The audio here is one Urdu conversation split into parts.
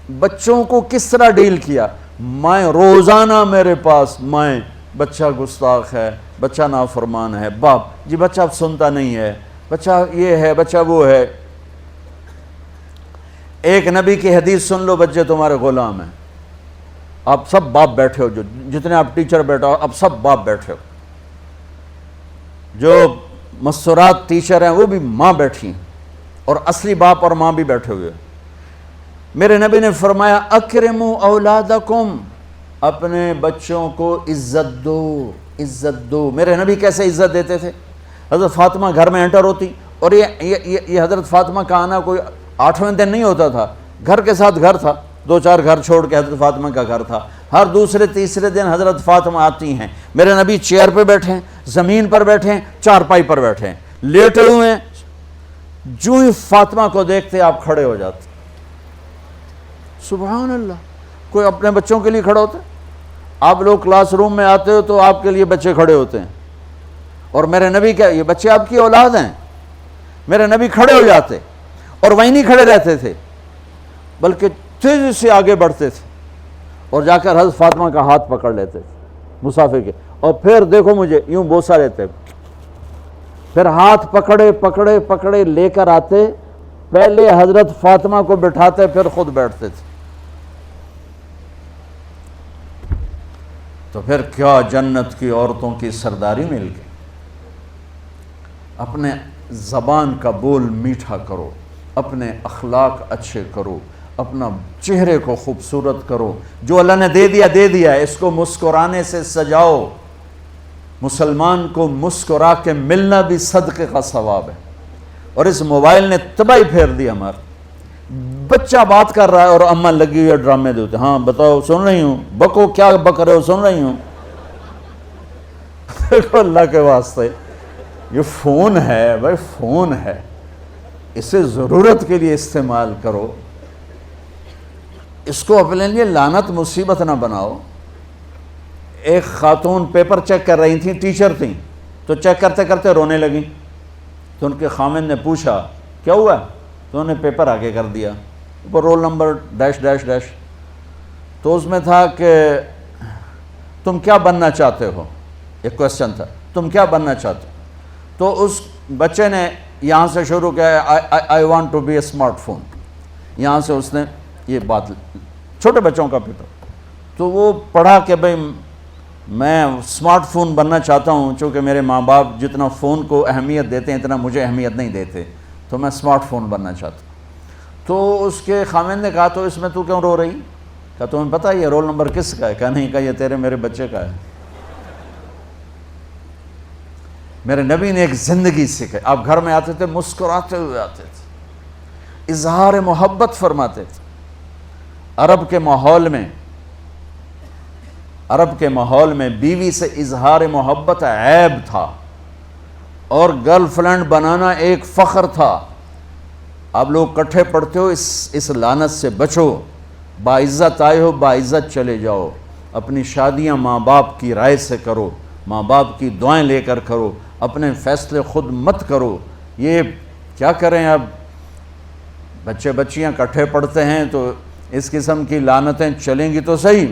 بچوں کو کس طرح ڈیل کیا. میں روزانہ میرے پاس بچہ گستاخ ہے، بچہ نافرمان ہے، باپ جی بچہ اب سنتا نہیں ہے، بچہ یہ ہے، بچہ وہ ہے. ایک نبی کی حدیث سن لو، بچے تمہارے غلام ہیں. آپ سب باپ بیٹھے ہو، جو جتنے آپ ٹیچر بیٹھا ہو اب سب باپ بیٹھے ہو. جو مستورات ٹیچر ہیں وہ بھی ماں بیٹھی ہیں، اور اصلی باپ اور ماں بھی بیٹھے ہوئے. میرے نبی نے فرمایا اکرموا اولادکم، اپنے بچوں کو عزت دو، عزت دو. میرے نبی کیسے عزت دیتے تھے؟ حضرت فاطمہ گھر میں انٹر ہوتی، اور یہ حضرت فاطمہ کا آنا کوئی 8ویں دن نہیں ہوتا تھا، گھر کے ساتھ گھر تھا، 2-4 گھر چھوڑ کے حضرت فاطمہ کا گھر تھا. ہر دوسرے تیسرے دن حضرت فاطمہ آتی ہیں. میرے نبی چیئر پہ بیٹھے ہیں، زمین پر بیٹھے ہیں، چارپائی پر بیٹھے ہیں، لیٹے ہوئے ہیں. جو ہی فاطمہ کو دیکھتے آپ کھڑے ہو جاتے. سبحان اللہ. کوئی اپنے بچوں کے لیے کھڑا ہوتا ہے؟ آپ لوگ کلاس روم میں آتے ہو تو آپ کے لیے بچے کھڑے ہوتے ہیں، اور میرے نبی کیا یہ بچے آپ کی اولاد ہیں؟ میرے نبی کھڑے ہو جاتے، اور وہیں نہیں کھڑے رہتے تھے بلکہ تیزی سے آگے بڑھتے تھے اور جا کر حضرت فاطمہ کا ہاتھ پکڑ لیتے تھے مسافر کے، اور پھر دیکھو مجھے یوں بوسہ لیتے، پھر ہاتھ پکڑے پکڑے پکڑے لے کر آتے. پہلے حضرت فاطمہ کو بٹھاتے پھر خود بیٹھتے تھے. تو پھر کیا جنت کی عورتوں کی سرداری مل گئی. اپنے زبان کا بول میٹھا کرو، اپنے اخلاق اچھے کرو، اپنا چہرے کو خوبصورت کرو. جو اللہ نے دے دیا ہے، اس کو مسکرانے سے سجاؤ. مسلمان کو مسکرا کے ملنا بھی صدقے کا ثواب ہے. اور اس موبائل نے تباہی پھیر دی ہمارا. بچہ بات کر رہا ہے اور اماں لگی ہوئی ہے ڈرامے دیتے، ہاں بتاؤ سن رہی ہوں، بکو کیا بک رہے ہو، سن رہی ہوں. دیکھو اللہ کے واسطے یہ فون ہے بھائی، فون ہے، اسے ضرورت کے لیے استعمال کرو. اس کو اپنے لیے لعنت مصیبت نہ بناؤ. ایک خاتون پیپر چیک کر رہی تھیں، ٹیچر تھیں، تو چیک کرتے کرتے رونے لگیں. تو ان کے خامند نے پوچھا کیا ہوا؟ تو انہوں نے پیپر آگے کر دیا، اوپر roll number dash dash dash. تو اس میں تھا کہ تم کیا بننا چاہتے ہو، ایک کویسچن تھا، تم کیا بننا چاہتے ہو. تو اس بچے نے یہاں سے شروع کیا، I want to be a smartphone. یہاں سے اس نے یہ بات، چھوٹے بچوں کا پیپر. تو وہ پڑھا کہ بھئی میں اسمارٹ فون بننا چاہتا ہوں، چونکہ میرے ماں باپ جتنا فون کو اہمیت دیتے ہیں اتنا مجھے اہمیت نہیں دیتے، تو میں اسمارٹ فون بننا چاہتا ہوں. تو اس کے خامند نے کہا تو اس میں تو کیوں رو رہی؟ کہا تمہیں پتہ یہ رول نمبر کس کا ہے؟ کہا نہیں. کہا یہ تیرے میرے بچے کا ہے. میرے نبی نے ایک زندگی سکھائی. آپ گھر میں آتے تھے مسکراتے ہوئے آتے تھے، اظہار محبت فرماتے تھے. عرب کے ماحول میں بیوی سے اظہار محبت عیب تھا، اور گرل فرینڈ بنانا ایک فخر تھا. آپ لوگ کٹھے پڑھتے ہو، اس لعنت سے بچو. باعزت آئے ہو، باعزت چلے جاؤ. اپنی شادیاں ماں باپ کی رائے سے کرو، ماں باپ کی دعائیں لے کر کرو، اپنے فیصلے خود مت کرو. یہ کیا کریں، اب بچے بچیاں کٹھے پڑھتے ہیں تو اس قسم کی لعنتیں چلیں گی تو صحیح،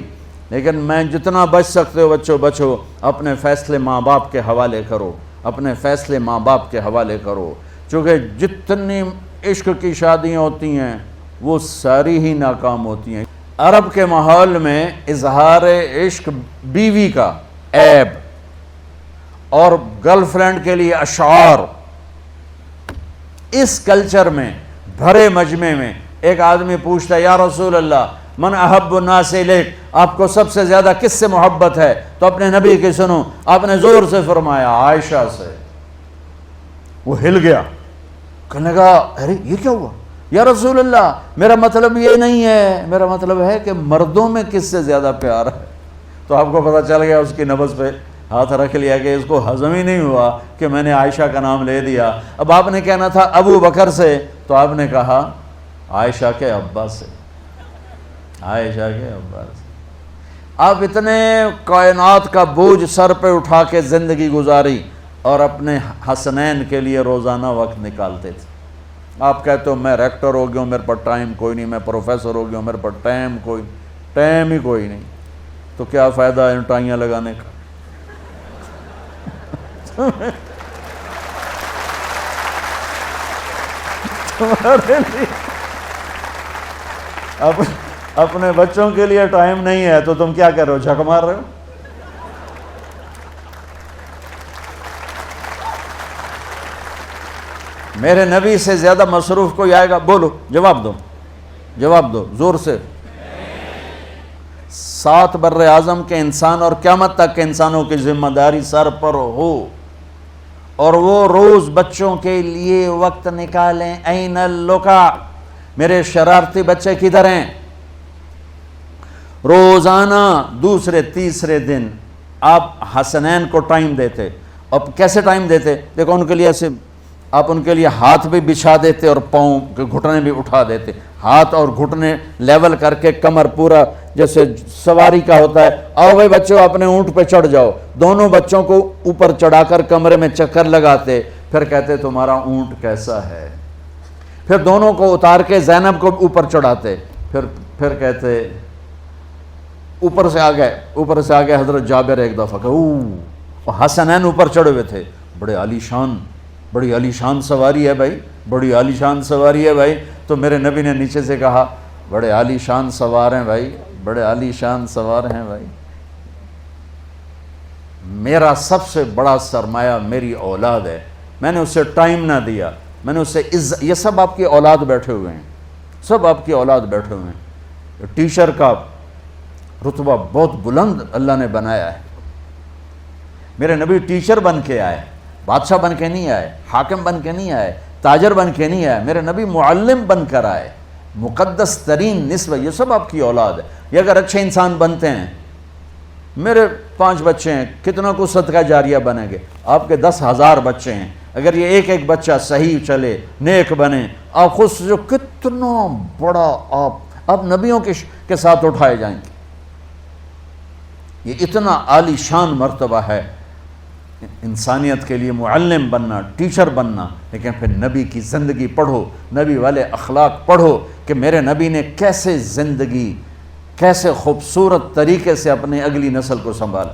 لیکن میں جتنا بچ سکتے ہو بچو بچو. اپنے فیصلے ماں باپ کے حوالے کرو، اپنے فیصلے ماں باپ کے حوالے کرو. چونکہ جتنی عشق کی شادیاں ہوتی ہیں وہ ساری ہی ناکام ہوتی ہیں. عرب کے ماحول میں اظہار عشق بیوی کا عیب، اور گرل فرینڈ کے لیے اشعار. اس کلچر میں بھرے مجمع میں ایک آدمی پوچھتا ہے یا رسول اللہ من احب الناس الیک، آپ کو سب سے زیادہ کس سے محبت ہے؟ تو اپنے نبی کی سنو. آپ نے زور سے فرمایا عائشہ سے. وہ ہل گیا، کہنے لگا ارے یہ کیا ہوا یا رسول اللہ، میرا مطلب یہ نہیں ہے، میرا مطلب ہے کہ مردوں میں کس سے زیادہ پیار ہے. تو آپ کو پتہ چل گیا، اس کی نبض پہ ہاتھ رکھ لیا کہ اس کو ہضم ہی نہیں ہوا کہ میں نے عائشہ کا نام لے دیا. اب آپ نے کہنا تھا ابو بکر سے، تو آپ نے کہا عائشہ کے ابا سے، عائشہ کے ابا سے. آپ اتنے کائنات کا بوجھ سر پہ اٹھا کے زندگی گزاری، اور اپنے حسنین کے لیے روزانہ وقت نکالتے تھے. آپ کہتے ہو میں ریکٹر ہو گیا ہوں، میرے پر ٹائم کوئی نہیں، میں پروفیسر ہو گیا ہوں، میرے پر ٹائم ہی کوئی نہیں، تو کیا فائدہ ہے ٹائیاں لگانے کا؟ تمہارے لیے اپنے بچوں کے لیے ٹائم نہیں ہے تو تم کیا کر رہے ہو، جھک مار رہے ہو؟ میرے نبی سے زیادہ مصروف کوئی آئے گا؟ بولو، جواب دو زور سے۔ 7 بر اعظم کے انسان اور قیامت تک کے انسانوں کی ذمہ داری سر پر ہو، اور وہ روز بچوں کے لیے وقت نکالیں۔ این اللقا، میرے شرارتی بچے کدھر ہیں؟ روزانہ دوسرے تیسرے دن آپ حسنین کو ٹائم دیتے۔ اب کیسے ٹائم دیتے؟ دیکھو ان کے لیے ایسے آپ ان کے لیے ہاتھ بھی بچھا دیتے اور پاؤں کے گھٹنے بھی اٹھا دیتے، ہاتھ اور گھٹنے لیول کر کے، کمر پورا جیسے سواری کا ہوتا ہے۔ آؤ بھائی بچوں اپنے اونٹ پہ چڑھ جاؤ، دونوں بچوں کو اوپر چڑھا کر کمرے میں چکر لگاتے، پھر کہتے تمہارا اونٹ کیسا ہے؟ پھر دونوں کو اتار کے زینب کو اوپر چڑھاتے، پھر کہتے اوپر سے آ گئے حضرت جابر ایک دفعہ کہ حسنین اوپر چڑھے ہوئے تھے، بڑی عالی شان سواری ہے بھائی، تو میرے نبی نے نیچے سے کہا بڑے عالی شان سوار ہیں بھائی، میرا سب سے بڑا سرمایہ میری اولاد ہے، میں نے اسے ٹائم نہ دیا، میں نے اسے یہ سب آپ کی اولاد بیٹھے ہوئے ہیں، ٹیچر کا رتبہ بہت بلند اللہ نے بنایا ہے۔ میرے نبی ٹیچر بن کے آئے، بادشاہ بن کے نہیں آئے، حاکم بن کے نہیں آئے، تاجر بن کے نہیں آئے، میرے نبی معلم بن کر آئے، مقدس ترین نسبت، یہ سب آپ کی اولاد ہے۔ یہ اگر اچھے انسان بنتے ہیں، میرے 5 بچے ہیں، کتنا کو صدقہ جاریہ بنیں گے؟ آپ کے 10,000 بچے ہیں، اگر یہ ایک بچہ صحیح چلے، نیک بنے، آپ خود سے جو کتنا بڑا آپ نبیوں کے ساتھ اٹھائے جائیں گے۔ یہ اتنا عالی شان مرتبہ ہے انسانیت کے لیے، معلم بننا، ٹیچر بننا، لیکن پھر نبی کی زندگی پڑھو، نبی والے اخلاق پڑھو کہ میرے نبی نے کیسے زندگی، کیسے خوبصورت طریقے سے اپنی اگلی نسل کو سنبھالا۔